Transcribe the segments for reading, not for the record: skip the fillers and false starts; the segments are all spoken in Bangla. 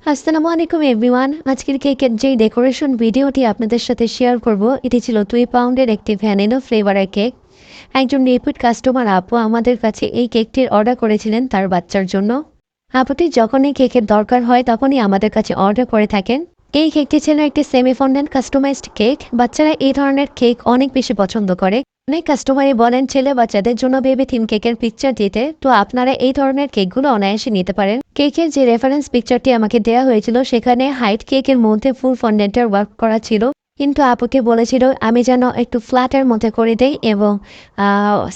আসসালামু আলাইকুম এভরিওয়ান। আজকের কেকের যেই ডেকোরেশন ভিডিওটি আপনাদের সাথে শেয়ার করব, এটি ছিল 2 পাউন্ডের একটি ভ্যানিলা ফ্লেভারের কেক। একজন রিপিট কাস্টমার আপু আমাদের কাছে এই কেকটির অর্ডার করেছিলেন তার বাচ্চার জন্য। আপুটি যখনই কেকের দরকার হয় তখনই আমাদের কাছে অর্ডার করে থাকেন। এই কেকটি ছিল একটি সেমি ফন্ডেন্ট কাস্টমাইজড কেক। বাচ্চারা এই ধরনের কেক অনেক বেশি পছন্দ করে। অনেক কাস্টমারই বলেন ছেলে বাচ্চাদের জন্য বেবি থিম কেকের পিকচার দিতে, তো আপনারা এই ধরনের কেকগুলো অনায়াসে নিতে পারেন। কেকের যে রেফারেন্স পিকচারটি আমাকে দেওয়া হয়েছিল সেখানে হাইট কেকের মধ্যে ফুল ফন্ডেন্টের ওয়ার্ক করা ছিল, কিন্তু আপুকে বলেছিল আমি যেন একটু ফ্ল্যাটের মধ্যে করে দেই এবং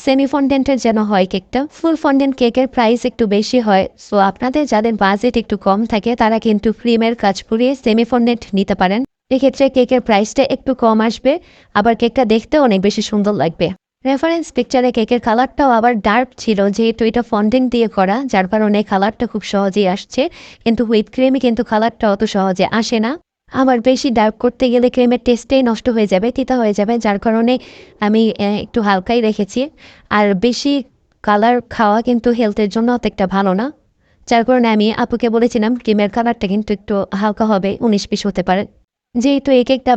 সেমি ফন্ডেন্টের যেন হয় কেকটা। ফুল ফন্ডেন্ট কেকের প্রাইস একটু বেশি হয়, সো আপনাদের যাদের বাজেট একটু কম থাকে তারা কিন্তু ক্রিমের কাজ পুড়িয়ে সেমি ফন্ডেন্ট নিতে পারেন। এক্ষেত্রে কেকের প্রাইসটা একটু কম আসবে, আবার কেকটা দেখতেও অনেক বেশি সুন্দর লাগবে। রেফারেন্স পিকচারে কেকের কালারটাও আবার ডার্ক ছিল, যেহেতু এটা ফন্ডেন্ট দিয়ে করা, যার কারণে কালারটা খুব সহজেই আসছে, কিন্তু হুইপ ক্রিমে কিন্তু কালারটা অত সহজে আসে না। আবার বেশি ডার্ক করতে গেলে ক্রিমের টেস্টেই নষ্ট হয়ে যাবে, তিতা হয়ে যাবে, যার কারণে আমি একটু হালকাই রেখেছি। আর বেশি কালার খাওয়া কিন্তু হেলথের জন্য অত একটা ভালো না, যার কারণে আমি আপুকে বলেছিলাম ক্রিমের কালারটা কিন্তু একটু হালকা হবে, 19-20 হতে পারে। যেহেতু এক একটা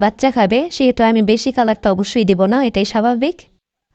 বাচ্চা খাবে, সেহেতু আমি বেশি কালারটা অবশ্যই দিব না, এটাই স্বাভাবিক।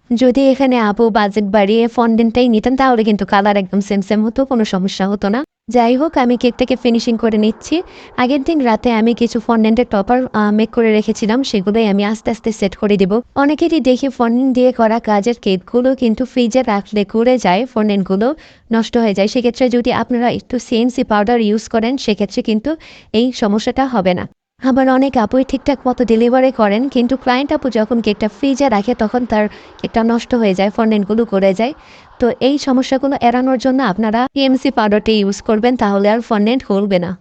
যদি এখানে আপু বাজেট বাড়িয়ে ফন্ডেন্টটাই নিতেন তাহলে কিন্তু কালার একদম সেম সেম হতো, কোনো সমস্যা হতো না। যাই হোক, আমি কেকটাকে ফিনিশিং করে নিচ্ছি। আগের দিন রাতে আমি কিছু ফন্ডেন্টের টপার মেক করে রেখেছিলাম, সেগুলোই আমি আস্তে আস্তে সেট করে দিব। অনেকেরই দেখি ফন্ডেন্ট দিয়ে করা কাজের কেকগুলো কিন্তু ফ্রিজে রাখলে ঘুরে যায়, ফন্ডেন্টগুলো নষ্ট হয়ে যায়। সেক্ষেত্রে যদি আপনারা একটু সিএনসি পাউডার ইউজ করেন সেক্ষেত্রে কিন্তু এই সমস্যাটা হবে না। আবার অনেক আপুই ঠিকঠাক মতো ডেলিভারি করেন, কিন্তু ক্লায়েন্ট আপু যখন কেকটা ফ্রিজে রাখে তখন তার কেকটা নষ্ট হয়ে যায়, ফন্ডেন্টগুলো করে যায়। তো এই সমস্যাগুলো এড়ানোর জন্য আপনারা সিএমসি পাউডারটি ইউজ করবেন, তাহলে আর ফন্ডেন্ট গলবে না।